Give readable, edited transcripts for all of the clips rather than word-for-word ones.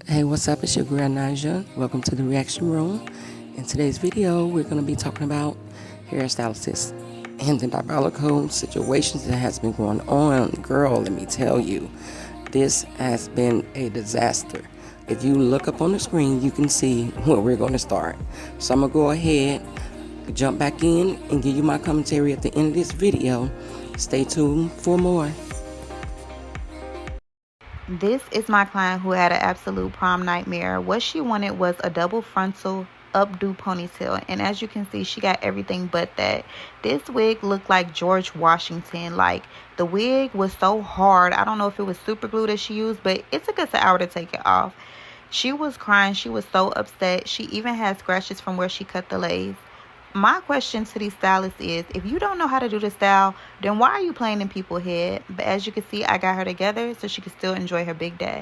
Hey, what's up? It's your girl Naja. Welcome to the reaction room. In today's video, we're going to be talking about hairstylists and the diabolical situations that has been going on. Girl, let me tell you, this has been a disaster. If you look up on the screen, you can see where we're going to start. So I'm going to go ahead, jump back in, and give you my commentary at the end of this video. Stay tuned for more. This is my client who had an absolute prom nightmare. What she wanted was a double frontal updo ponytail, and as you can see, she got everything but that. This wig looked like George Washington. Like, the wig was so hard. I don't know if it was super glue that she used, but it took us an hour to take it off. She was crying. She was so upset. She even had scratches from where she cut the lace. My question to these stylists is, if you don't know how to do the style, then why are you playing in people's head? But as you can see, I got her together so she can still enjoy her big day.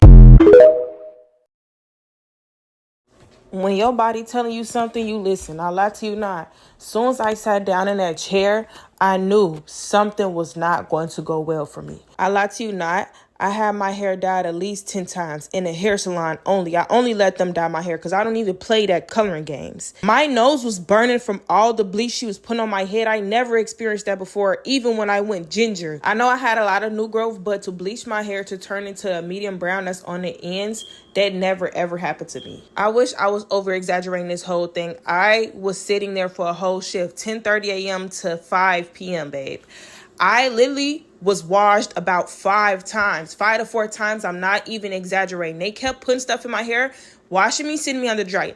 When your body telling you something, you listen. I lie to you not. As soon as I sat down in that chair, I knew something was not going to go well for me. I lie to you not. I had my hair dyed at least 10 times in a hair salon only. I only let them dye my hair because I don't even play that coloring games. My nose was burning from all the bleach she was putting on my head. I never experienced that before, even when I went ginger. I know I had a lot of new growth, but to bleach my hair to turn into a medium brown that's on the ends, that never ever happened to me. I wish I was over exaggerating this whole thing. I was sitting there for a whole shift, 10:30 a.m. to 5 p.m., babe. I literally was washed about 5 times, 5 to 4 times. I'm not even exaggerating. They kept putting stuff in my hair, washing me, sitting me under the dryer.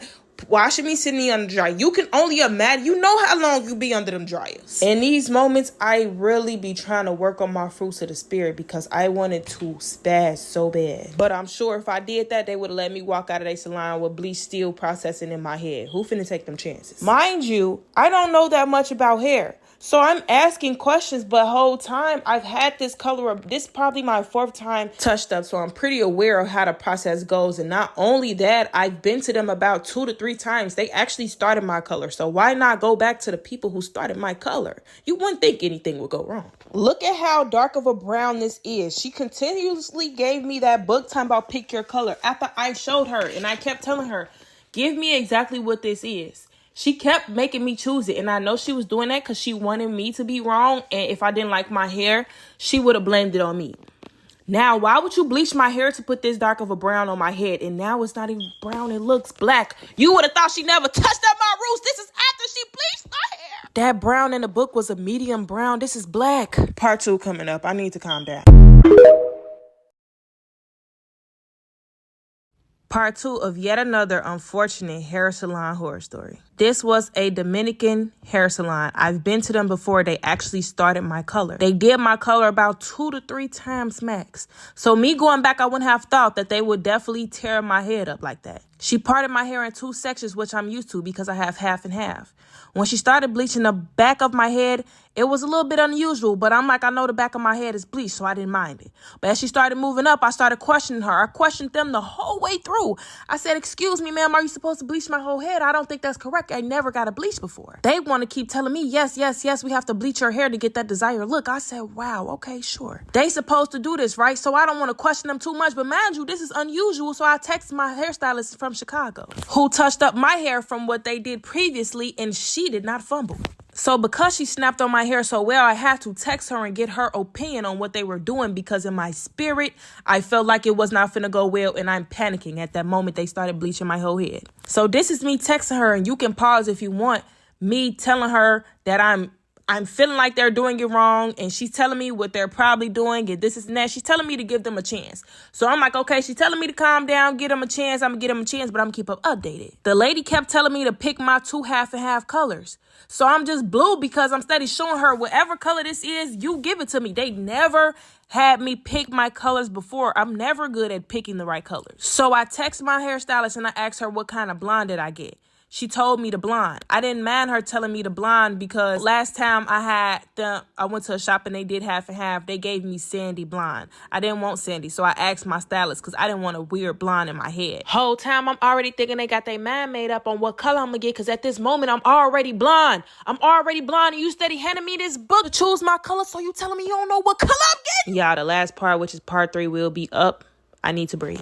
Washing me, sitting me under the dryer. You can only imagine. You know how long you be under them dryers. In these moments, I really be trying to work on my fruits of the spirit because I wanted to spaz so bad. But I'm sure if I did that, they would have let me walk out of their salon with bleach still processing in my head. Who finna take them chances? Mind you, I don't know that much about hair. So I'm asking questions, but whole time I've had this color up. This is probably my 4th time touched up. So I'm pretty aware of how the process goes. And not only that, I've been to them about 2 to 3 times. They actually started my color. So why not go back to the people who started my color? You wouldn't think anything would go wrong. Look at how dark of a brown this is. She continuously gave me that book time about pick your color after I showed her. And I kept telling her, give me exactly what this is. She kept making me choose it, and I know she was doing that because she wanted me to be wrong, and if I didn't like my hair, she would have blamed it on me. Now, why would you bleach my hair to put this dark of a brown on my head, and now it's not even brown, it looks black? You would have thought she never touched up my roots. This is after she bleached my hair. That brown in the book was a medium brown. This is black. Part 2 coming up. I need to calm down. Part 2 of yet another unfortunate hair salon horror story. This was a Dominican hair salon. I've been to them before. They actually started my color. They did my color about 2 to 3 times max. So me going back, I wouldn't have thought that they would definitely tear my head up like that. She parted my hair in 2 sections, which I'm used to because I have half and half. When she started bleaching the back of my head, it was a little bit unusual, but I'm like, I know the back of my head is bleached, so I didn't mind it. But as she started moving up, I started questioning her. I questioned them the whole way through. I said, excuse me, ma'am, are you supposed to bleach my whole head? I don't think that's correct. I never got a bleach before. They want to keep telling me, yes, we have to bleach your hair to get that desired look. I said, wow, okay, sure. They supposed to do this, right? So I don't want to question them too much, but mind you, this is unusual. So I texted my hairstylist from Chicago, who touched up my hair from what they did previously, and she did not fumble. So because she snapped on my hair so well, I had to text her and get her opinion on what they were doing because in my spirit, I felt like it was not finna go well and I'm panicking at that moment they started bleaching my whole head. So this is me texting her, and you can pause if you want, me telling her that I'm feeling like they're doing it wrong, and she's telling me what they're probably doing, and this is and that. She's telling me to give them a chance. So I'm like, okay, she's telling me to calm down, give them a chance. I'm going to give them a chance, but I'm going to keep up updated. The lady kept telling me to pick my 2 half and half colors. So I'm just blue because I'm steady showing her whatever color this is, you give it to me. They never had me pick my colors before. I'm never good at picking the right colors. So I text my hairstylist and I asked her what kind of blonde did I get. She told me to blonde. I didn't mind her telling me to blonde because last time I went to a shop and they did half and half. They gave me sandy blonde. I didn't want sandy, so I asked my stylist because I didn't want a weird blonde in my head. Whole time I'm already thinking they got their mind made up on what color I'm gonna get because at this moment I'm already blonde. And you steady handing me this book to choose my color, so you telling me you don't know what color I'm getting? Yeah, the last part, which is part 3, will be up. I need to breathe.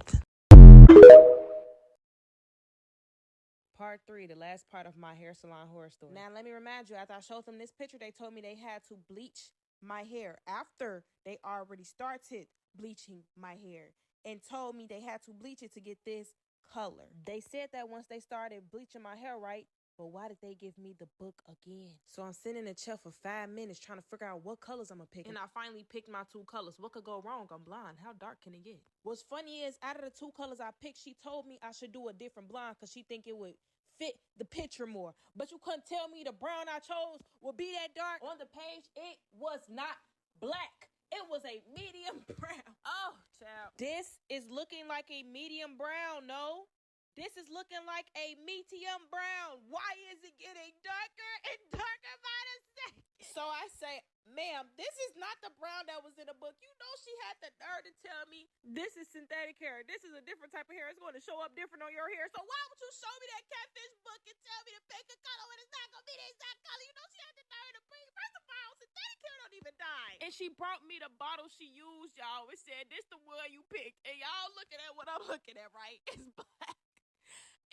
Part 3, the last part of my hair salon horror story. Now, let me remind you, after I showed them this picture, they told me they had to bleach my hair after they already started bleaching my hair and told me they had to bleach it to get this color. They said that once they started bleaching my hair, right? But why did they give me the book again? So I'm sitting in the chair for 5 minutes trying to figure out what colors I'm gonna pick. And I finally picked my 2 colors. What could go wrong? I'm blind. How dark can it get? What's funny is, out of the 2 colors I picked, she told me I should do a different blonde because she think it would fit the picture more. But you couldn't tell me the brown I chose would be that dark. On the page, it was not black. It was a medium brown. Oh, child. This is looking like a medium brown, no? This is looking like a medium brown. Why is it getting darker and darker by the second? So I say, ma'am, this is not the brown that was in the book. You know she had the nerve to tell me this is synthetic hair. This is a different type of hair. It's going to show up different on your hair. So why would you show me that catfish book and tell me to pick a color when it's not going to be the exact color? You know she had the nerve to bring. First of all, synthetic hair don't even die. And she brought me the bottle she used, y'all. It said, this the one you picked. And y'all looking at what I'm looking at, right? It's black.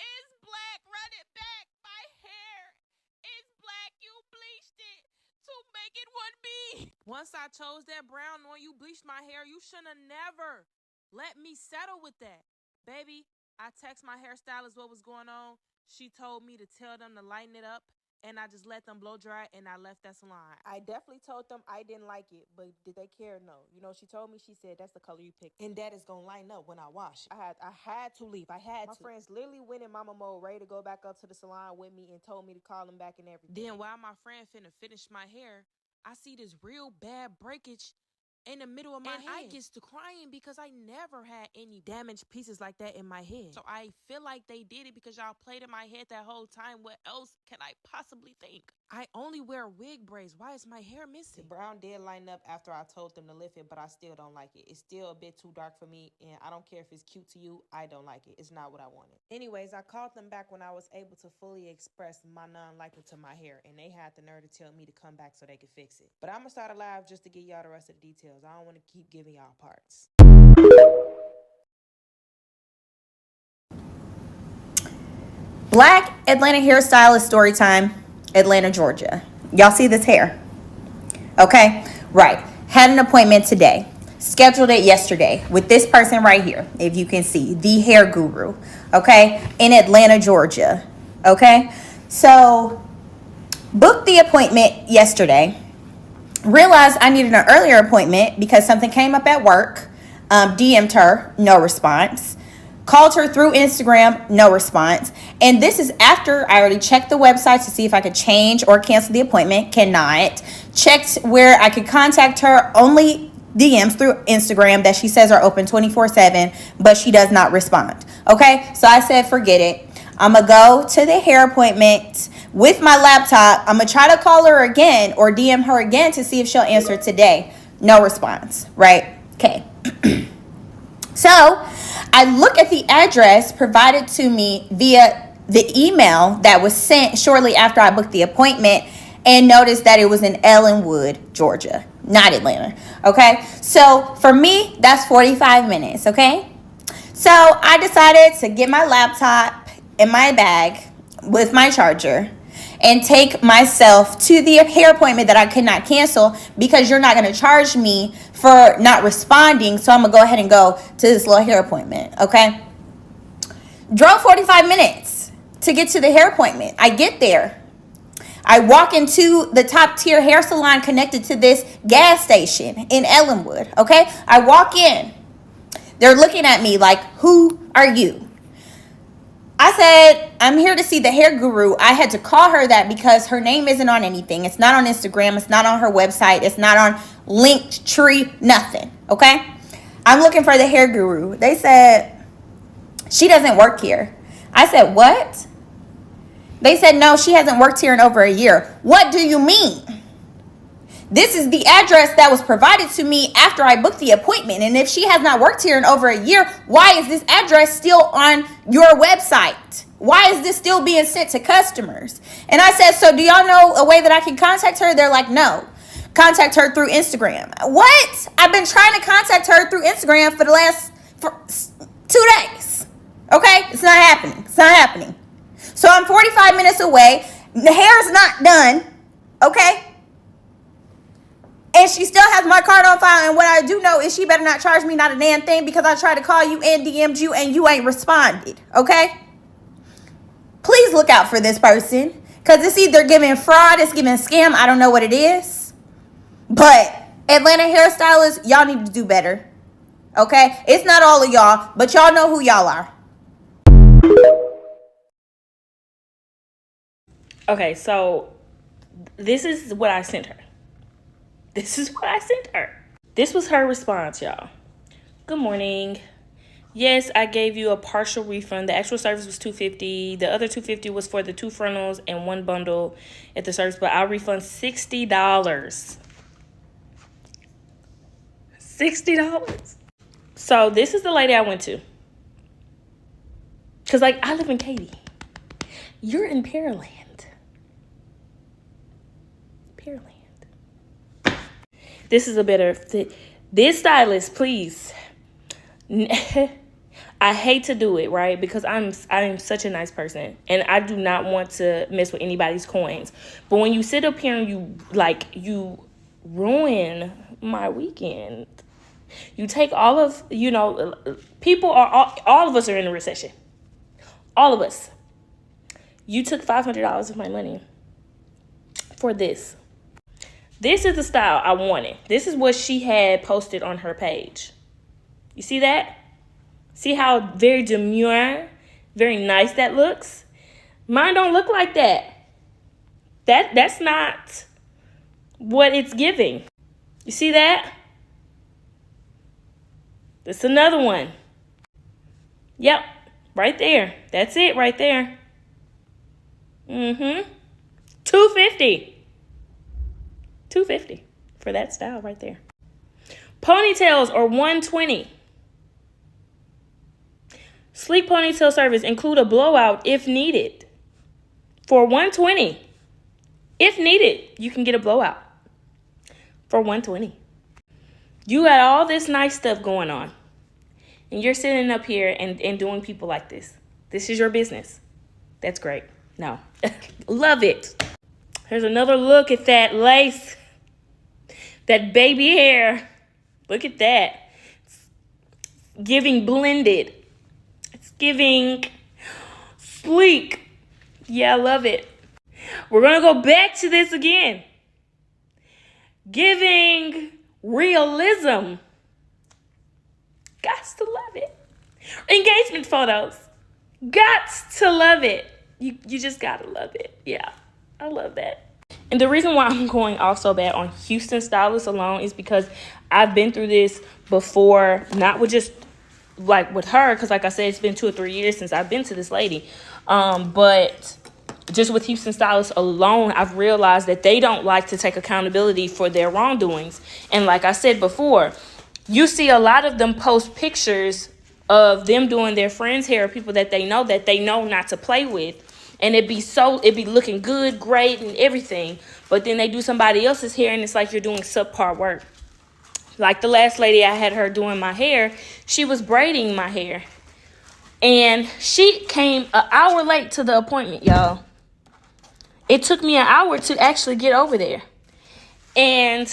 It's black. Run it back. My hair is black. You bleached it to make it what be. Once I chose that brown one, you bleached my hair. You shouldn't have never let me settle with that. Baby, I text my hairstylist what was going on. She told me to tell them to lighten it up. And I just let them blow dry, and I left that salon. I definitely told them I didn't like it, but did they care? No. You know, she told me, she said, that's the color you picked, and that is going to line up when I wash it. I had to leave. My friends literally went in mama mode, ready to go back up to the salon with me and told me to call them back and everything. Then while my friend finna finish my hair, I see this real bad breakage in the middle of my head. I gets to crying because I never had any damaged pieces like that in my head. So I feel like they did it because y'all played in my head that whole time. What else can I possibly think? I only wear wig braids. Why is my hair missing? The brown did line up after I told them to lift it, but I still don't like it. It's still a bit too dark for me, and I don't care if it's cute to you. I don't like it. It's not what I wanted. Anyways, I called them back when I was able to fully express my non-liking to my hair, and they had the nerve to tell me to come back so they could fix it. But I'm going to start a live just to give y'all the rest of the details. I don't want to keep giving y'all parts. Black Atlanta hairstylist story time, Atlanta, Georgia. Y'all see this hair? Okay, right. Had an appointment today. Scheduled it yesterday with this person right here, if you can see, the hair guru, okay, in Atlanta, Georgia, okay? So, booked the appointment yesterday. Realized I needed an earlier appointment because something came up at work. DM'd her, no response. Called her through Instagram, no response. And this is after I already checked the website to see if I could change or cancel the appointment. Cannot. Checked where I could contact her, only DMs through Instagram that she says are open 24/7, but she does not respond. Okay, so I said, forget it. I'm going to go to the hair appointment with my laptop. I'm going to try to call her again or DM her again to see if she'll answer today. No response, right? Okay. So I look at the address provided to me via the email that was sent shortly after I booked the appointment and noticed that it was in Ellenwood, Georgia, not Atlanta. Okay. So for me, that's 45 minutes. Okay. So I decided to get my laptop in my bag with my charger and take myself to the hair appointment that I could not cancel because you're not going to charge me for not responding. So I'm going to go ahead and go to this little hair appointment, okay? Drove 45 minutes to get to the hair appointment. I get there. I walk into the top tier hair salon connected to this gas station in Ellenwood, okay? I walk in. They're looking at me like, who are you? I said, I'm here to see the hair guru. I had to call her that because her name isn't on anything. It's not on Instagram. It's not on her website. It's not on Linktree, nothing. Okay? I'm looking for the hair guru. They said, she doesn't work here. I said, what? They said, no, she hasn't worked here in over a year. What do you mean? This is the address that was provided to me after I booked the appointment. And if she has not worked here in over a year, why is this address still on your website? Why is this still being sent to customers? And I said, so do y'all know a way that I can contact her? They're like, no. Contact her through Instagram. What? I've been trying to contact her through Instagram for the last 2 days. Okay? It's not happening. It's not happening. So I'm 45 minutes away. The hair is not done. Okay? And she still has my card on file. And what I do know is she better not charge me not a damn thing, because I tried to call you and DM'd you and you ain't responded. Okay? Please look out for this person, because it's either giving fraud, it's giving scam. I don't know what it is. But Atlanta hairstylists, y'all need to do better. Okay? It's not all of y'all, but y'all know who y'all are. Okay, so this is what I sent her. This was her response, y'all. Good morning. Yes, I gave you a partial refund. The actual service was $250. The other $250 was for the 2 frontals and 1 bundle at the service, but I'll refund $60. $60. So this is the lady I went to. Because, like, I live in Katy. You're in Pearland. This is a better fit. This stylist, please. I hate to do it, right? Because I am such a nice person, and I do not want to mess with anybody's coins. But when you sit up here and you ruin my weekend. You take all of, people are, all of us are in a recession. All of us. You took $500 of my money for this. This is the style I wanted. This is what she had posted on her page. You see that? See how very demure, very nice that looks? Mine don't look like that. That's not what it's giving. You see that? That's another one. Yep, right there. That's it right there. $250. $250 for that style right there. Ponytails are $120. Sleek ponytail service include a blowout if needed. For $120. If needed, you can get a blowout. For $120. You got all this nice stuff going on. And you're sitting up here and doing people like this. This is your business. That's great. No. Love it. Here's another look at that lace. That baby hair. Look at that. It's giving blended. It's giving sleek. Yeah, I love it. We're going to go back to this again. Giving realism. Gots to love it. Engagement photos. Gots to love it. You just gotta love it. Yeah, I love that. And the reason why I'm going off so bad on Houston Stylist alone is because I've been through this before, not with just like with her, because like I said, it's been 2 or 3 years since I've been to this lady. But just with Houston Stylist alone, I've realized that they don't like to take accountability for their wrongdoings. And like I said before, you see a lot of them post pictures of them doing their friends' hair, people that they know not to play with. And it'd be looking good, great, and everything. But then they do somebody else's hair, and it's like you're doing subpar work. Like the last lady I had her doing my hair, she was braiding my hair. And she came an hour late to the appointment, y'all. It took me an hour to actually get over there. And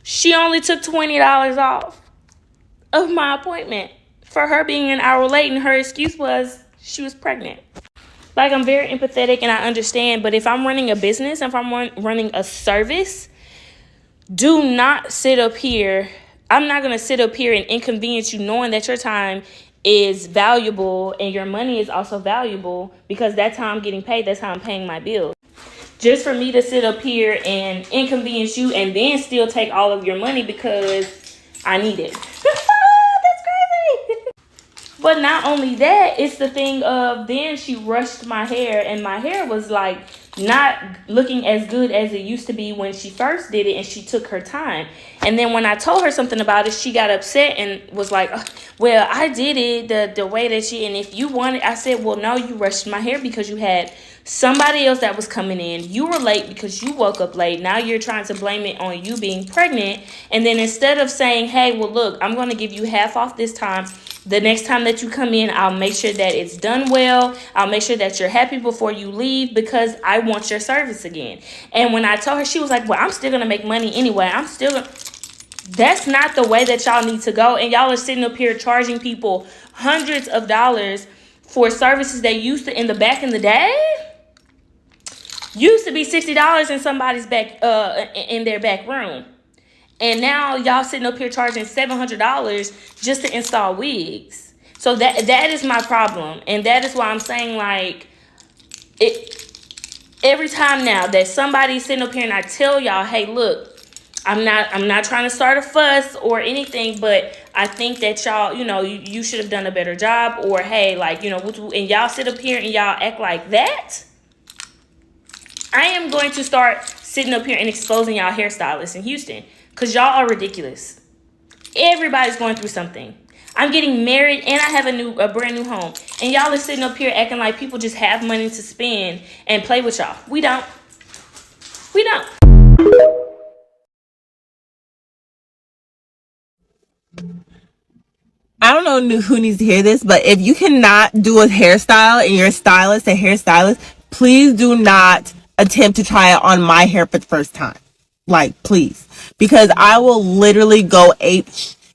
she only took $20 off of my appointment for her being an hour late, and her excuse was she was pregnant. Like, I'm very empathetic and I understand, but if I'm running a business, if I'm running a service, do not sit up here. I'm not going to sit up here and inconvenience you knowing that your time is valuable and your money is also valuable, because that's how I'm getting paid. That's how I'm paying my bills. Just for me to sit up here and inconvenience you and then still take all of your money because I need it. But not only that, it's the thing of then she rushed my hair, and my hair was like not looking as good as it used to be when she first did it, and she took her time. And then when I told her something about it, she got upset and was like, well, I did it the way that and if you want it, I said, well, no, you rushed my hair because you had somebody else that was coming in. You were late because you woke up late. Now you're trying to blame it on you being pregnant. And then instead of saying, hey, well, look, I'm going to give you half off this time, The next time that you come in, I'll make sure that it's done well. I'll make sure that you're happy before you leave because I want your service again. And when I told her, she was like, well, I'm still going to make money anyway. That's not the way that y'all need to go. And y'all are sitting up here charging people hundreds of dollars for services that used to, in the day, used to be $60 in somebody's back, in their back room. And now y'all sitting up here charging $700 just to install wigs. So that is my problem. And that is why I'm saying, like, every time now that somebody's sitting up here and I tell y'all, hey, look, I'm not trying to start a fuss or anything, but I think that y'all, you should have done a better job, or hey, like, and y'all sit up here and y'all act like that. I am going to start sitting up here and exposing y'all hairstylists in Houston, because y'all are ridiculous. Everybody's going through something. I'm getting married and I have a brand new home. And y'all are sitting up here acting like people just have money to spend and play with y'all. We don't. We don't. I don't know who needs to hear this, but if you cannot do a hairstyle and you're a hairstylist, please do not attempt to try it on my hair for the first time. Like, please. Because I will literally go ape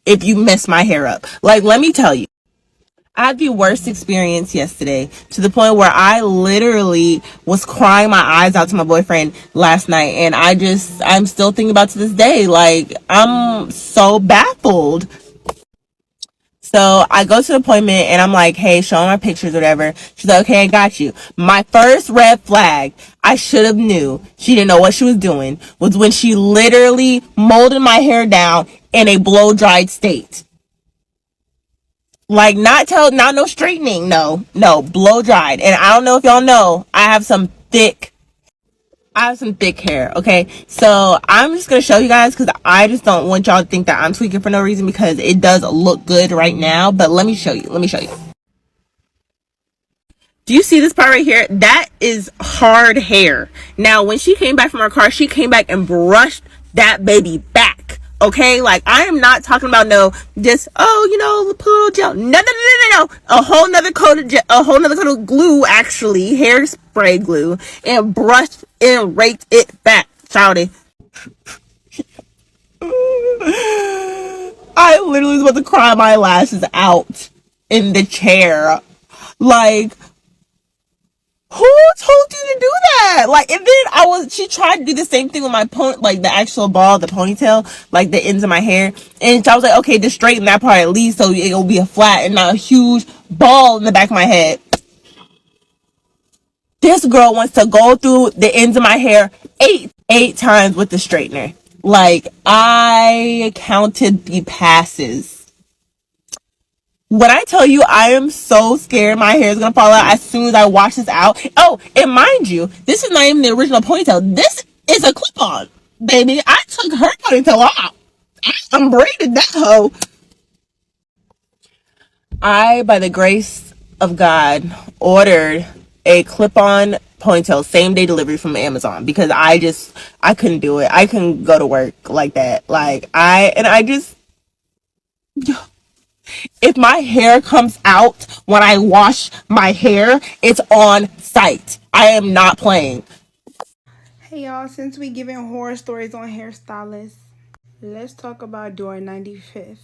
if you mess my hair up. Like, let me tell you. I had the worst experience yesterday, to the point where I literally was crying my eyes out to my boyfriend last night. And I'm still thinking about to this day. Like, I'm so baffled. So I go to the appointment and I'm like, hey, show me my pictures, whatever. She's like, okay, I got you. My first red flag, I should have knew she didn't know what she was doing, was when she literally molded my hair down in a blow dried state. Like, not no straightening, no, blow dried. And I don't know if y'all know, I have some thick hair, okay? So I'm just gonna show you guys, because I just don't want y'all to think that I'm tweaking for no reason, because it does look good right now. But let me show you. Do you see this part right here? That is hard hair. Now, when she came back from her car, she came back and brushed that baby back. Okay, like, I am not talking about put a little gel. No. A whole nother coat of glue, actually, hairspray glue, and brushed and raked it back. Shouty. I literally was about to cry my lashes out in the chair. Like, who told you to do that? Like, and then she tried to do the same thing with my like the actual ball, the ponytail, like the ends of my hair. And so I was like, okay, just straighten that part at least so it'll be a flat and not a huge ball in the back of my head. This girl wants to go through the ends of my hair eight times with the straightener. Like, I counted the passes. When I tell you I am so scared my hair is going to fall out as soon as I wash this out. Oh, and mind you, this is not even the original ponytail. This is a clip-on, baby. I took her ponytail off. I unbraided that hoe. I, by the grace of God, ordered a clip-on ponytail, same-day delivery from Amazon, because I couldn't do it. I couldn't go to work like that. Like, if my hair comes out when I wash my hair, it's on site. I am not playing. Hey y'all, since we giving horror stories on hairstylists, let's talk about door 95th.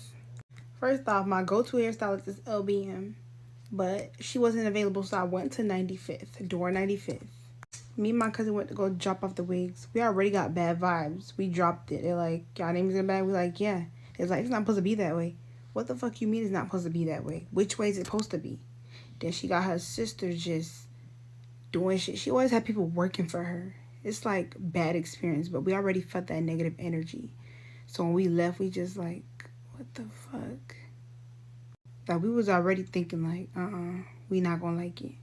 First off, my go-to hairstylist is LBM, but she wasn't available, so I went to 95th, door 95th. Me and my cousin went to go drop off the wigs. We already got bad vibes. We dropped it. They're like, y'all name is in the bag? We're like, yeah. It's like, it's not supposed to be that way. What the fuck you mean it's not supposed to be that way? Which way is it supposed to be? Then she got her sister just doing shit. She always had people working for her. It's like bad experience, but we already felt that negative energy. So when we left, we just like, what the fuck? Like, we was already thinking like, we not gonna like it.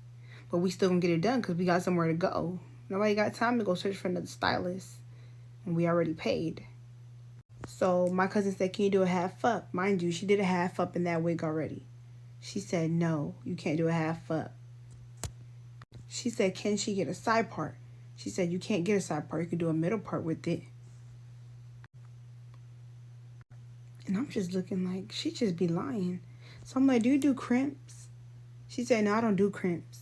But we still gonna get it done because we got somewhere to go. Nobody got time to go search for another stylist. And we already paid. So my cousin said, can you do a half up? Mind you, she did a half up in that wig already. She said, no, you can't do a half up. She said, can she get a side part? She said, you can't get a side part. You can do a middle part with it. And I'm just looking like, she just be lying. So I'm like, do you do crimps? She said, no, I don't do crimps.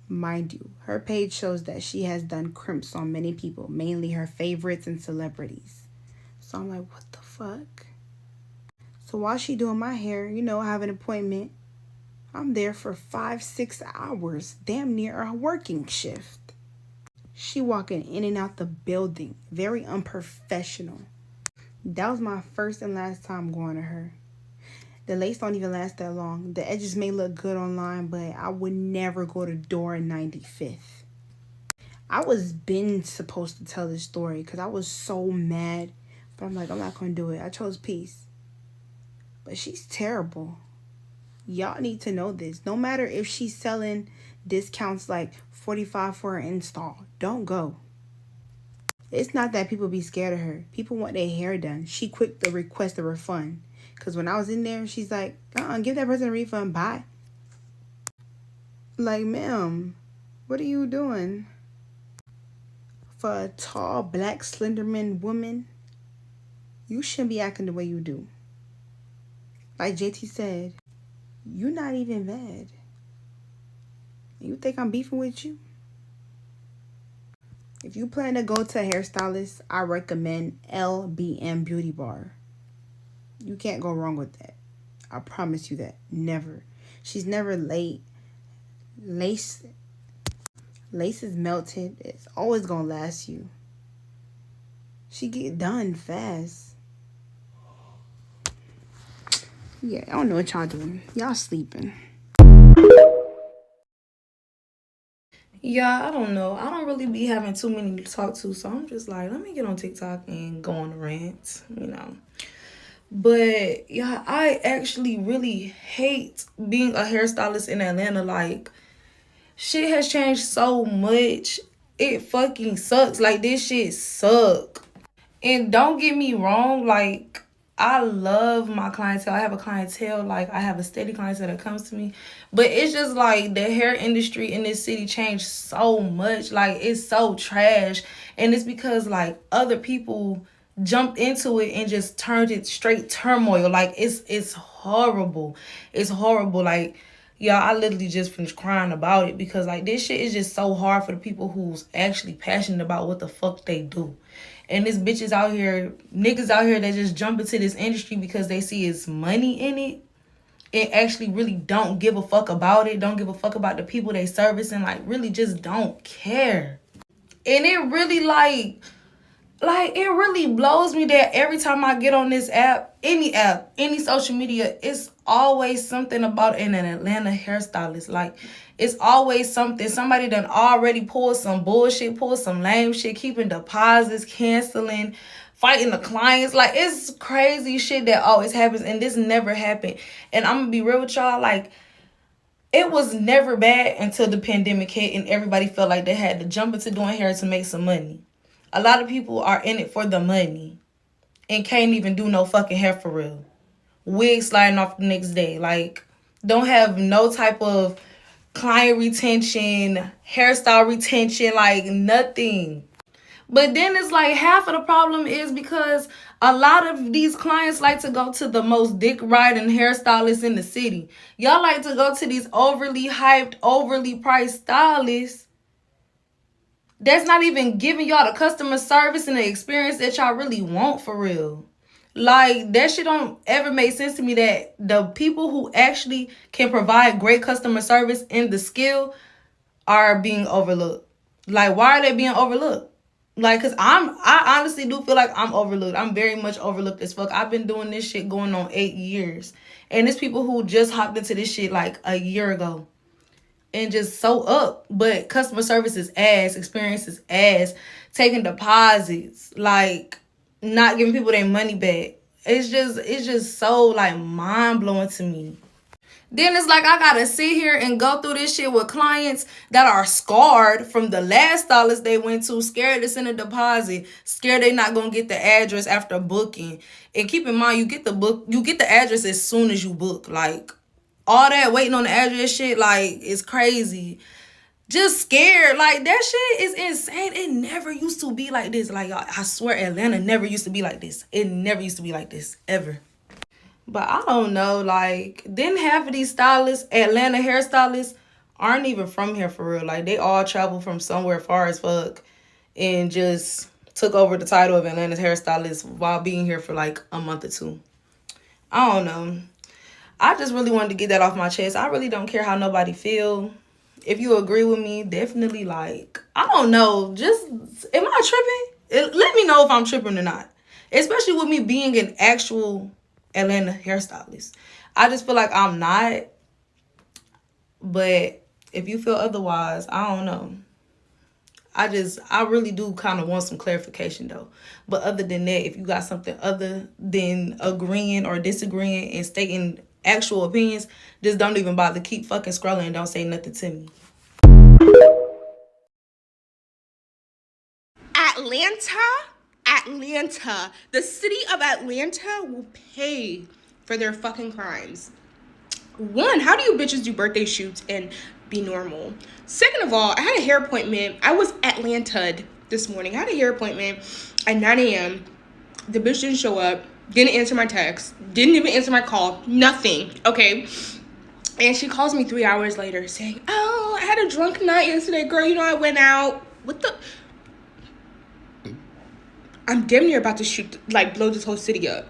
Mind you, her page shows that she has done crimps on many people, mainly her favorites and celebrities. So I'm like, what the fuck? So while she doing my hair, you know, I have an appointment. I'm there for 5-6 hours, damn near a working shift. She walking in and out the building, very unprofessional. That was my first and last time going to her. The lace don't even last that long. The edges may look good online, but I would never go to door 95th. I was been supposed to tell this story because I was so mad. But I'm like, I'm not going to do it. I chose peace. But she's terrible. Y'all need to know this. No matter if she's selling discounts like $45 for an install, don't go. It's not that people be scared of her. People want their hair done. She quick to request a refund. Because when I was in there, she's like, give that person a refund. Bye. Like, ma'am, what are you doing? For a tall, black, slenderman woman, you shouldn't be acting the way you do. Like JT said, you're not even bad. You think I'm beefing with you? If you plan to go to a hairstylist, I recommend LBM Beauty Bar. You can't go wrong with that. I promise you that. Never. She's never late. Lace is melted. It's always gonna last you. She get done fast. Yeah, I don't know what y'all doing. Y'all sleeping. Yeah, I don't know. I don't really be having too many to talk to, so I'm just like, let me get on TikTok and go on a rant, you know. But yeah, I actually really hate being a hairstylist in Atlanta. Like, shit has changed so much. It fucking sucks. Like, this shit suck. And don't get me wrong, like, I love my clientele. I have a clientele, like, I have a steady clientele that comes to me. But it's just like the hair industry in this city changed so much. Like, it's so trash. And it's because, like, other people jumped into it and just turned it straight turmoil. Like, it's horrible. It's horrible. Like, yeah, I literally just finished crying about it because, like, this shit is just so hard for the people who's actually passionate about what the fuck they do. And this bitches out here, niggas out here that just jump into this industry because they see it's money in it and actually really don't give a fuck about it, don't give a fuck about the people they service, and like really just don't care. And it really like it really blows me that every time I get on this app, any social media, it's always something about an Atlanta hairstylist. Like, it's always something. Somebody done already pulled some bullshit, pulled some lame shit, keeping deposits, canceling, fighting the clients. Like, it's crazy shit that always happens, and this never happened. And I'm gonna be real with y'all, like, it was never bad until the pandemic hit and everybody felt like they had to jump into doing hair to make some money. A lot of people are in it for the money and can't even do no fucking hair for real. Wig sliding off the next day. Like, don't have no type of client retention, hairstyle retention, like nothing. But then it's like half of the problem is because a lot of these clients like to go to the most dick riding hairstylists in the city. Y'all like to go to these overly hyped, overly priced stylists that's not even giving y'all the customer service and the experience that y'all really want for real. Like, that shit don't ever make sense to me that the people who actually can provide great customer service and the skill are being overlooked. Like, why are they being overlooked? Like, cause I honestly do feel like I'm overlooked. I'm very much overlooked as fuck. I've been doing this shit going on 8 years. And there's people who just hopped into this shit like a year ago. And just so up, but customer service is ass, experience is ass, taking deposits, like not giving people their money back. It's just so like mind blowing to me. Then it's like I gotta sit here and go through this shit with clients that are scarred from the last stylist they went to, scared to send a deposit, scared they not gonna get the address after booking. And keep in mind, you get the address as soon as you book. Like, all that waiting on the address shit, like, it's crazy. Just scared. Like, that shit is insane. It never used to be like this. Like, I swear Atlanta never used to be like this. It never used to be like this, ever. But I don't know, like, then half of these stylists, Atlanta hairstylists, aren't even from here for real. Like, they all travel from somewhere far as fuck and just took over the title of Atlanta's hairstylist while being here for like a month or two. I don't know. I just really wanted to get that off my chest. I really don't care how nobody feel. If you agree with me, definitely, like, I don't know. Just, am I tripping? Let me know if I'm tripping or not. Especially with me being an actual Atlanta hairstylist. I just feel like I'm not. But if you feel otherwise, I don't know. I really do kind of want some clarification though. But other than that, if you got something other than agreeing or disagreeing and stating actual opinions, just don't even bother. Keep fucking scrolling and don't say nothing to me. Atlanta, the city of Atlanta will pay for their fucking crimes. One, how do you bitches do birthday shoots and be normal? Second of all, I had a hair appointment. I was Atlanta'd this morning. I had a hair appointment at 9 a.m. The bitch didn't show up, didn't answer my text, didn't even answer my call, nothing, okay? And she calls me 3 hours later saying, oh, I had a drunk night yesterday, girl. You know, I went out. What the? I'm damn near about to shoot, like, blow this whole city up.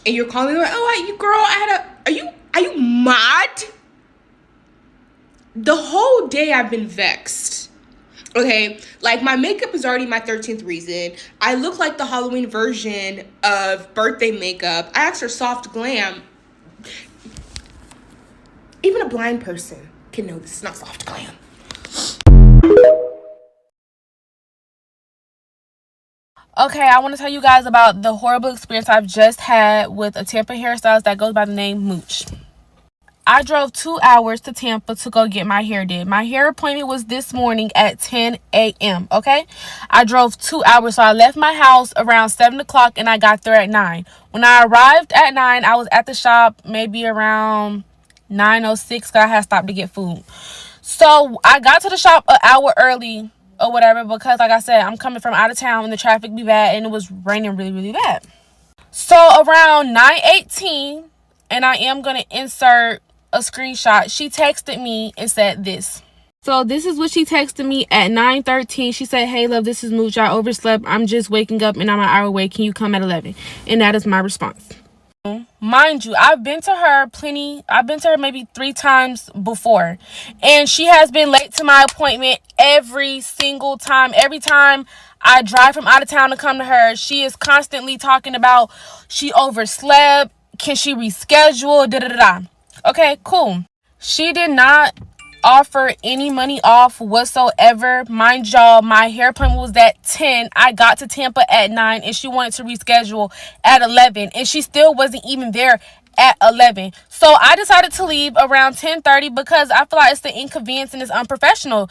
And you're calling me like, oh, you girl, are you mad? The whole day I've been vexed. Okay, like, my makeup is already my 13th reason. I look like the Halloween version of birthday makeup. I asked for soft glam. Even a blind person can know this is not soft glam. Okay, I want to tell you guys about the horrible experience I've just had with a Tampa hairstylist that goes by the name Mooch. I drove 2 hours to Tampa to go get my hair did. My hair appointment was this morning at 10 a.m., okay? I drove 2 hours, so I left my house around 7 o'clock and I got there at 9. When I arrived at 9, I was at the shop maybe around 9:06 because I had stopped to get food. So I got to the shop an hour early or whatever because, like I said, I'm coming from out of town and the traffic be bad and it was raining really, really bad. So around 9:18, and I am going to insert a screenshot, she texted me and said this. So this is what she texted me at 9:13. She said, hey, love, this is Mooch. I overslept. I'm just waking up and I'm an hour away. Can you come at 11? And that is my response. Mind you, I've been to her maybe 3 times before, and she has been late to my appointment every single time. Every time I drive from out of town to come to her, she is constantly talking about she overslept, can she reschedule, da-da-da-da. Okay, cool. She did not offer any money off whatsoever. Mind y'all, my hair appointment was at 10. I got to Tampa at 9 and she wanted to reschedule at 11 and she still wasn't even there at 11. So I decided to leave around 10:30 because I feel like it's the inconvenience and it's unprofessional.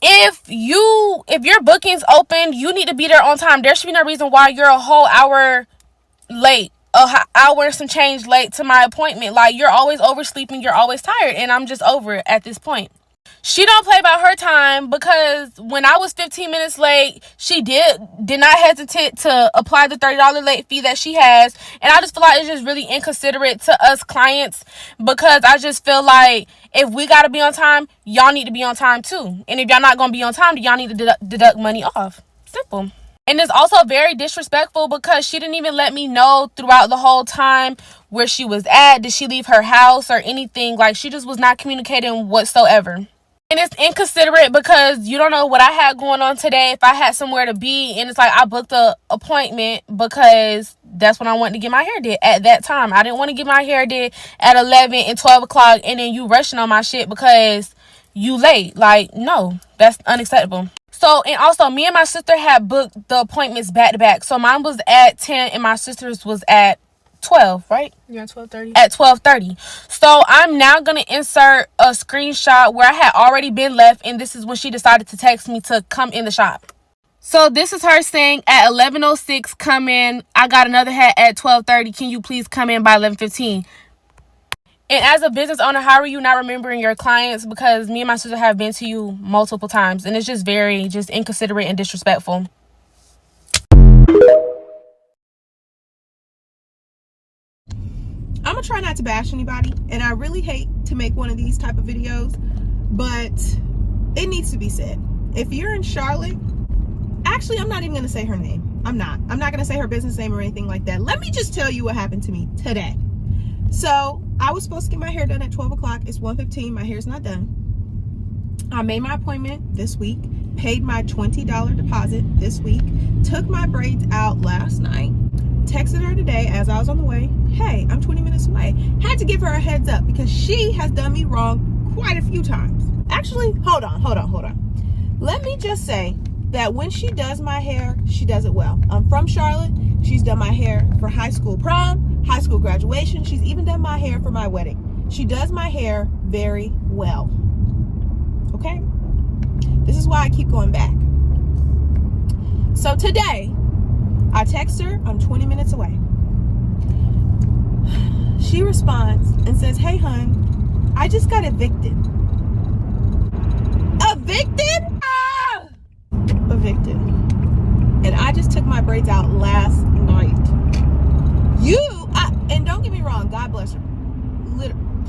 If your booking's open, you need to be there on time. There should be no reason why you're a whole hour late, hour and some change late to my appointment. Like, you're always oversleeping, you're always tired, and I'm just over it at this point. She don't play about her time because when I was 15 minutes late, she did not hesitate to apply the $30 late fee that she has. And I just feel like it's just really inconsiderate to us clients because I just feel like if we got to be on time, y'all need to be on time too. And if y'all not going to be on time, y'all need to deduct money off. Simple. And it's also very disrespectful because she didn't even let me know throughout the whole time where she was at. Did she leave her house or anything? Like, she just was not communicating whatsoever. And it's inconsiderate because you don't know what I had going on today, if I had somewhere to be. And it's like I booked an appointment because that's when I wanted to get my hair did at that time. I didn't want to get my hair did at 11 and 12 o'clock and then you rushing on my shit because you late. Like, no, that's unacceptable. So, and also, me and my sister had booked the appointments back to back. So, mine was at 10 and my sister's was at 12, right? Yeah, 12:30. At 12:30. So, I'm now going to insert a screenshot where I had already been left. And this is when she decided to text me to come in the shop. So, this is her saying at 11:06, come in. I got another hat at 12:30. Can you please come in by 11:15? And as a business owner, how are you not remembering your clients? Because me and my sister have been to you multiple times. And it's just very inconsiderate and disrespectful. gonna try not to bash anybody, and I really hate to make one of these type of videos, but it needs to be said. If you're in Charlotte, actually, I'm not even gonna say her name. I'm not gonna say her business name or anything like that. Let me just tell you what happened to me today. So I was supposed to get my hair done at 12 o'clock. It's 1:15. My hair's not done. I made my appointment this week, paid my $20 deposit this week, took my braids out last night, texted her today as I was on the way, hey, I'm 20 minutes away. Had to give her a heads up because she has done me wrong quite a few times. Actually, hold on. Let me just say that when she does my hair, she does it well. I'm from Charlotte. She's done my hair for high school prom, high school graduation. She's even done my hair for my wedding. She does my hair very well. Okay? This is why I keep going back. So today, I text her, I'm 20 minutes away. She responds and says, hey, hun, I just got evicted. Evicted? Ah! Evicted. And I just took my braids out last night. And don't get me wrong, God bless her.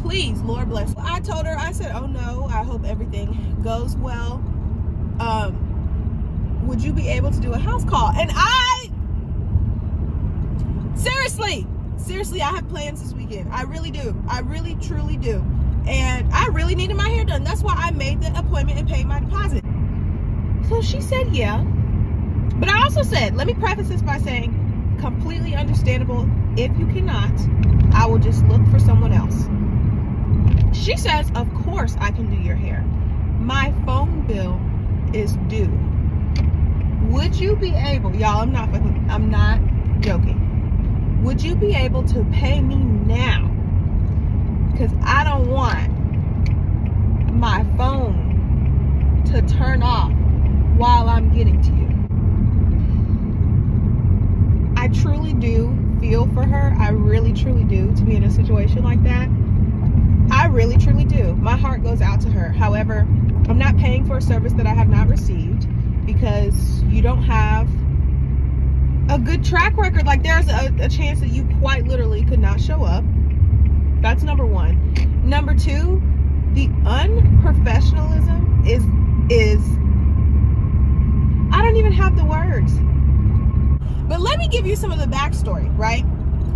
Please, Lord bless her. I told her, I said, oh no, I hope everything goes well. Would you be able to do a house call? And seriously, I have plans this weekend. I really do. I really, truly do. And I really needed my hair done. That's why I made the appointment and paid my deposit. So she said, yeah. But I also said, let me preface this by saying, completely understandable. If you cannot, I will just look for someone else. She says, of course I can do your hair. My phone bill is due. Would you be able, y'all, I'm not joking. Would you be able to pay me now? Because I don't want my phone to turn off while I'm getting to you. I truly do feel for her. I really, truly do, to be in a situation like that. I really, truly do. My heart goes out to her. However, I'm not paying for a service that I have not received because you don't have a good track record. Like, there's a chance that you quite literally could not show up. That's number one. Number two, the unprofessionalism is I don't even have the words. But let me give you some of the backstory, right?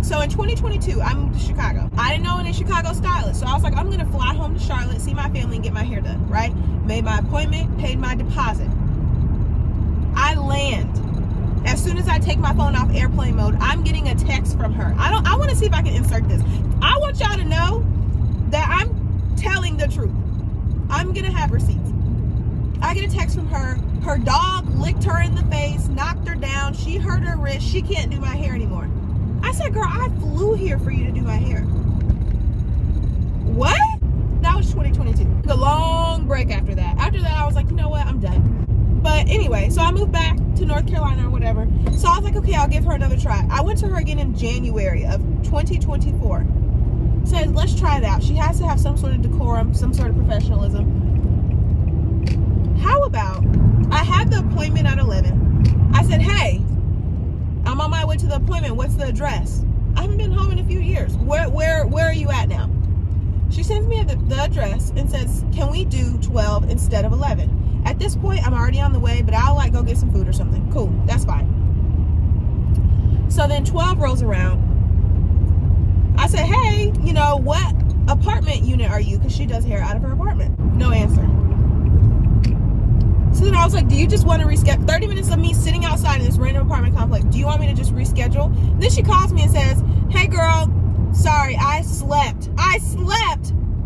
So in 2022, I moved to Chicago. I didn't know any Chicago stylists. So I was like, I'm going to fly home to Charlotte, see my family, and get my hair done, right? Made my appointment, paid my deposit. I land. As soon as I take my phone off airplane mode, I'm getting a text from her. I want to see if I can insert this. I want y'all to know that I'm telling the truth. I'm going to have receipts. I get a text from her. Her dog licked her in the face, knocked her down. She hurt her wrist. She can't do my hair anymore. I said, girl, I flew here for you to do my hair. What? That was 2022. A long break after that. After that, I was like, you know what? I'm done. But anyway, so I moved back to North Carolina or whatever. So I was like, okay, I'll give her another try. I went to her again in January of 2024. Said, let's try it out. She has to have some sort of decorum, some sort of professionalism. How about, I had the appointment at 11. I said, hey, I'm on my way to the appointment. What's the address? I haven't been home in a few years. Where are you at now? She sends me the address and says, can we do 12 instead of 11? At this point, I'm already on the way, but I'll like go get some food or something. Cool, that's fine. So then 12 rolls around. I said, hey, you know, what apartment unit are you? Because she does hair out of her apartment. No answer. So then I was like, do you just want to reschedule? 30 minutes of me sitting outside in this random apartment complex. Do you want me to just reschedule? Then she calls me and says, hey girl, sorry, I slept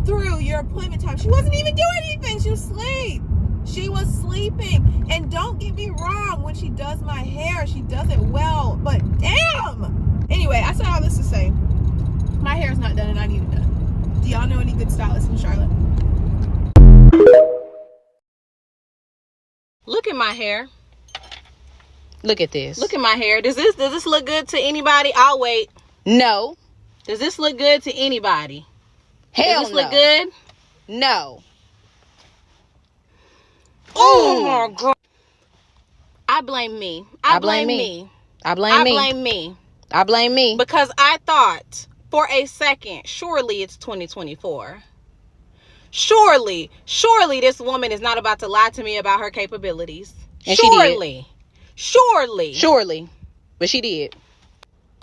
through your appointment time. She wasn't even doing anything. She was asleep. She was sleeping. And don't get me wrong, when she does my hair, she does it well. But damn! Anyway, I said all this to say, my hair is not done and I need it done. Do y'all know any good stylists in Charlotte? Look at my hair. Look at this. Look at my hair. Does this look good to anybody? I'll wait. No. Does this look good to anybody? Hell no. Does this look good? No. Oh my God. I blame me. I blame me. I blame me. I blame me. Because I thought for a second, surely it's 2024. Surely this woman is not about to lie to me about her capabilities. And surely. But she did.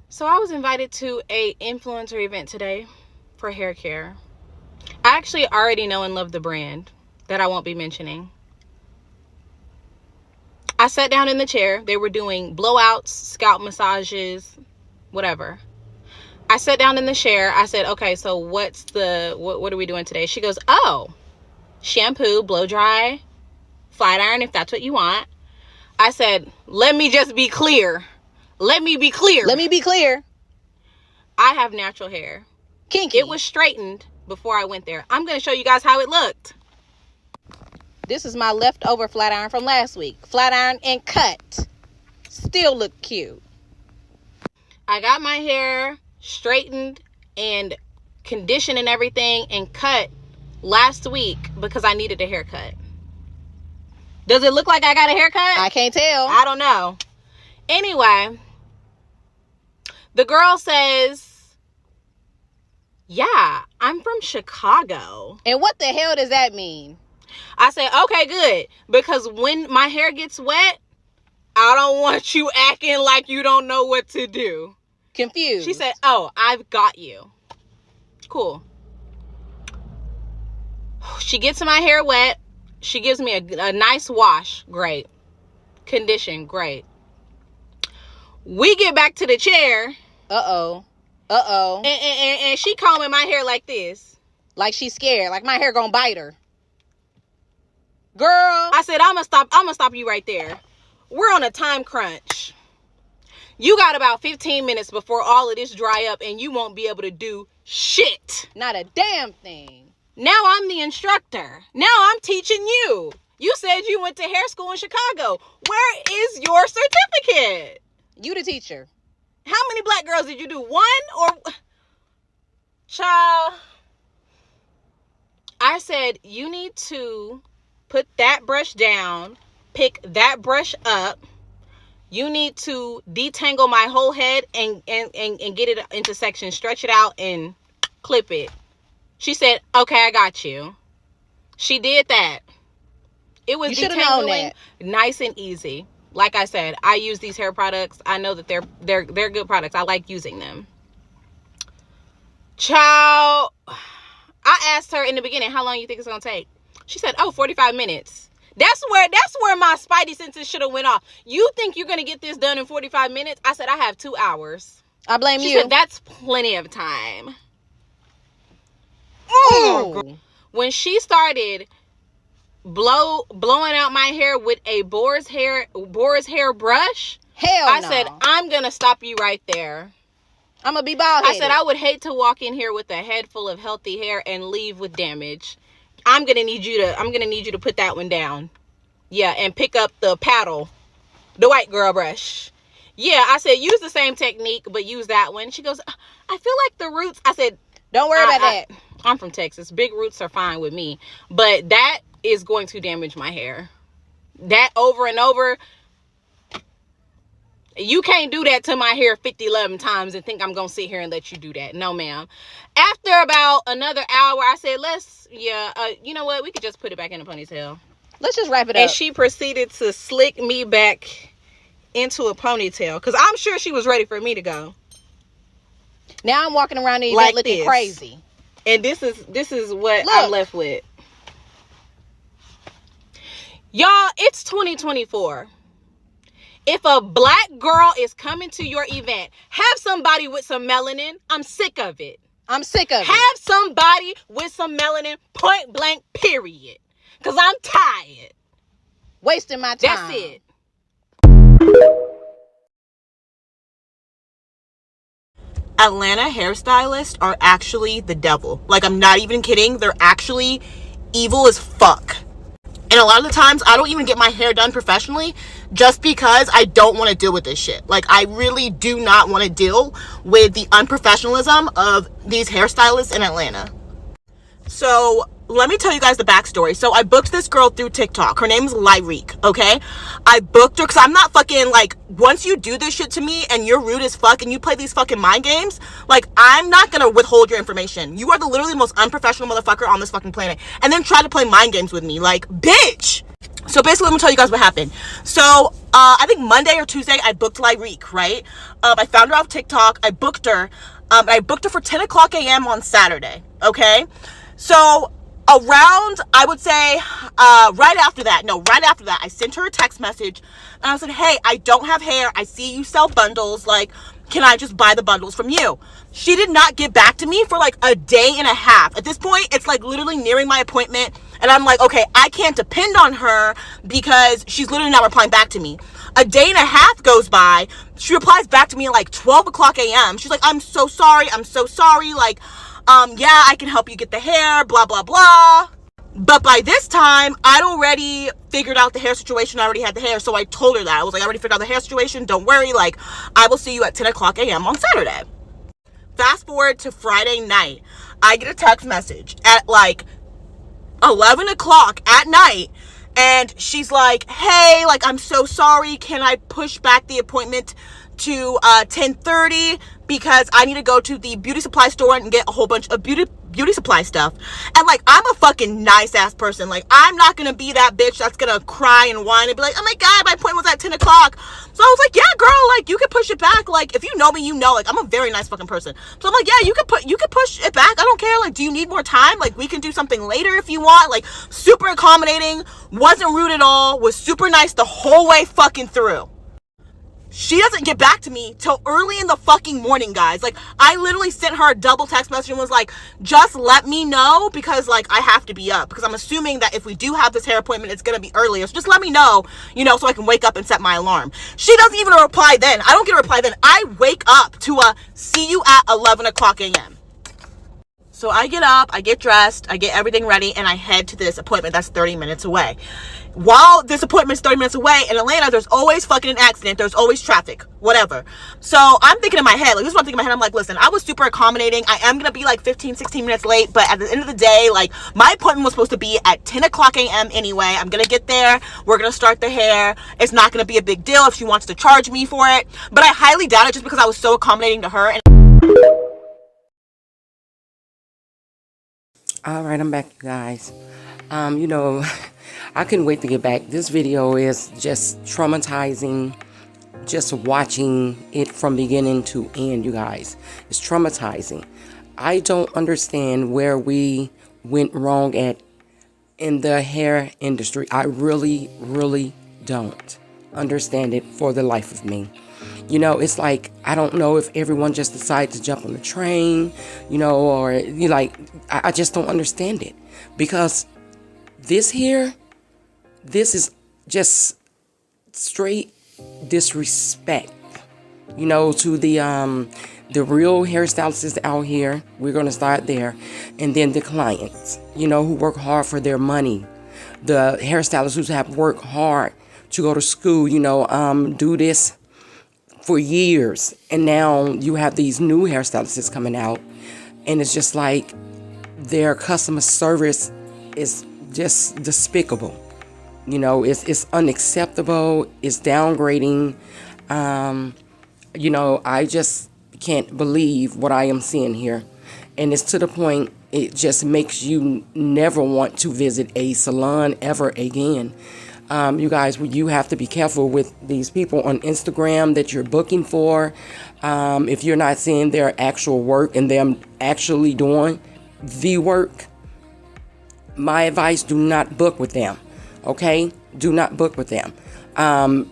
So I was invited to a influencer event today for hair care. I actually already know and love the brand that I won't be mentioning. I sat down in the chair. They were doing blowouts, scalp massages, whatever. I sat down in the chair. I said, okay, so what are we doing today? She goes, oh, shampoo, blow dry, flat iron if that's what you want. I said, let me just be clear. Let me be clear. I have natural hair. Kinky. It was straightened before I went there. I'm going to show you guys how it looked. This is my leftover flat iron from last week. Flat iron and cut. Still look cute. I got my hair straightened and conditioned and everything and cut last week because I needed a haircut. Does it look like I got a haircut? I can't tell. I don't know. Anyway, the girl says, yeah, I'm from Chicago. And what the hell does that mean? I said, okay, good. Because when my hair gets wet, I don't want you acting like you don't know what to do. Confused. She said, oh, I've got you. Cool. She gets my hair wet. She gives me a nice wash. Great. Condition. Great. We get back to the chair. Uh-oh. And she combing my hair like this. Like she's scared. Like my hair gonna bite her. Girl. I said, I'm gonna stop you right there. We're on a time crunch. You got about 15 minutes before all of this dry up and you won't be able to do shit. Not a damn thing. Now I'm the instructor. Now I'm teaching you. You said you went to hair school in Chicago. Where is your certificate? You the teacher. How many black girls did you do? One or... Child. I said, you need to put that brush down, pick that brush up. You need to detangle my whole head and get it into sections, stretch it out and clip it. She said, okay, I got you. She did that. It was detangling nice and easy. Like I said, I use these hair products. I know that they're good products. I like using them. Child, I asked her in the beginning, how long you think it's going to take? She said, oh, 45 minutes. That's where my spidey senses should have went off. You think you're going to get this done in 45 minutes? I said, I have 2 hours. I blame you. She said, that's plenty of time. Ooh. When she started blowing out my hair with a boar's hair brush, I said, I'm going to stop you right there. I'm going to be bald-headed. I said, I would hate to walk in here with a head full of healthy hair and leave with damage. I'm gonna need you to put that one down. Yeah, and pick up the paddle, the white girl brush. Yeah, I said use the same technique, but use that one. She goes, I feel like the roots. I said, don't worry about that. I'm from Texas. Big roots are fine with me, but that is going to damage my hair. That over and over. You can't do that to my hair 11 times and think I'm going to sit here and let you do that. No, ma'am. After about another hour, I said, you know what? We could just put it back in a ponytail. Let's just wrap it up. And she proceeded to slick me back into a ponytail because I'm sure she was ready for me to go. Now I'm walking around the event looking crazy. And this is what I'm left with. Y'all, it's 2024. If a black girl is coming to your event, have somebody with some melanin. I'm sick of it. Have somebody with some melanin, point blank, period. Because I'm tired. Wasting my time. That's it. Atlanta hairstylists are actually the devil. Like, I'm not even kidding. They're actually evil as fuck. And a lot of the times, I don't even get my hair done professionally just because I don't want to deal with this shit. Like, I really do not want to deal with the unprofessionalism of these hairstylists in Atlanta. So, let me tell you guys the backstory. So I booked this girl through TikTok. Her name's Lyrique, okay? I booked her because I'm not fucking, like, once you do this shit to me and you're rude as fuck and you play these fucking mind games, like, I'm not gonna withhold your information. You are the literally most unprofessional motherfucker on this fucking planet. And then try to play mind games with me. Like, bitch! So basically, let me tell you guys what happened. So, I think Monday or Tuesday, I booked Lyrique, right? I found her off TikTok. I booked her. And I booked her for 10 o'clock a.m. on Saturday, okay? So, around, I would say, right after that, I sent her a text message. And I said, hey, I don't have hair. I see you sell bundles. Like, can I just buy the bundles from you? She did not get back to me for like a day and a half. At this point, it's like literally nearing my appointment. And I'm like, okay, I can't depend on her because she's literally not replying back to me. A day and a half goes by. She replies back to me at like 12 o'clock a.m. She's like, I'm so sorry. Like, yeah, I can help you get the hair, blah, blah, blah. But by this time, I'd already figured out the hair situation. I already had the hair. So I told her that. I was like, I already figured out the hair situation. Don't worry. Like, I will see you at 10 o'clock a.m. on Saturday. Fast forward to Friday night. I get a text message at like 11 o'clock at night. And she's like, hey, like, I'm so sorry. Can I push back the appointment to 10:30 because I need to go to the beauty supply store and get a whole bunch of beauty supply stuff. And like, I'm a fucking nice ass person. Like, I'm not gonna be that bitch that's gonna cry and whine and be like, oh my god, my appointment was at 10 o'clock. So I was like, yeah, girl, like, you could push it back. Like, if you know me, you know, like, I'm a very nice fucking person. So I'm like, yeah, you could push it back. I don't care. Like, do you need more time? Like, we can do something later if you want. Like, super accommodating, wasn't rude at all, was super nice the whole way fucking through. She doesn't get back to me till early in the fucking morning, guys. Like, I literally sent her a double text message and was like, just let me know because, like, I have to be up. Because I'm assuming that if we do have this hair appointment, it's going to be earlier. So just let me know, you know, so I can wake up and set my alarm. She doesn't even reply then. I don't get a reply then. I wake up to a see you at 11 o'clock a.m. So I get up, I get dressed, I get everything ready, and I head to this appointment that's 30 minutes away. While this appointment's 30 minutes away, in Atlanta, there's always fucking an accident. There's always traffic, whatever. So I'm thinking in my head, like, this is what I'm thinking in my head. I'm like, listen, I was super accommodating. I am going to be like 15, 16 minutes late, but at the end of the day, like, my appointment was supposed to be at 10 o'clock a.m. anyway. I'm going to get there. We're going to start the hair. It's not going to be a big deal if she wants to charge me for it. But I highly doubt it just because I was so accommodating to her. All right, I'm back, you guys. You know, I couldn't wait to get back. This video is just traumatizing, just watching it from beginning to end, you guys. It's traumatizing. I don't understand where we went wrong at in the hair industry. I really, really don't understand it for the life of me. You know, it's like, I don't know if everyone just decided to jump on the train, you know, or you like, I just don't understand it. Because this here, this is just straight disrespect, you know, to the real hairstylists out here. We're going to start there. And then the clients, you know, who work hard for their money. The hairstylists who have worked hard to go to school, you know, do this for years, and now you have these new hairstylists coming out, and it's just like their customer service is just despicable. You know, it's unacceptable. It's downgrading. You know, I just can't believe what I am seeing here, and it's to the point it just makes you never want to visit a salon ever again. You guys, you have to be careful with these people on Instagram that you're booking for. If you're not seeing their actual work and them actually doing the work, my advice, do not book with them. Okay? Do not book with them.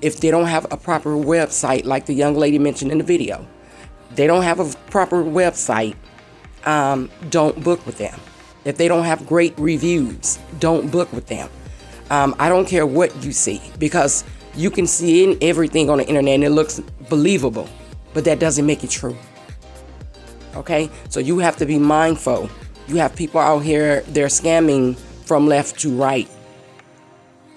If they don't have a proper website, like the young lady mentioned in the video, they don't have a proper website, don't book with them. If they don't have great reviews, don't book with them. I don't care what you see, because you can see everything on the internet and it looks believable, but that doesn't make it true. Okay? So you have to be mindful. You have people out here, they're scamming from left to right.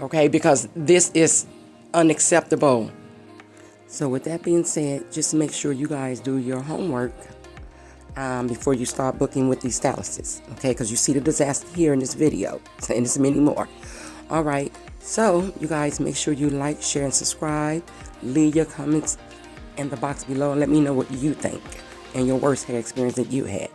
Okay? Because this is unacceptable. So with that being said, just make sure you guys do your homework. before you start booking with these stylists, okay? Because you see the disaster here in this video, and there's many more. All right, so you guys make sure you like, share, and subscribe. Leave your comments in the box below and let me know what you think and your worst hair experience that you had.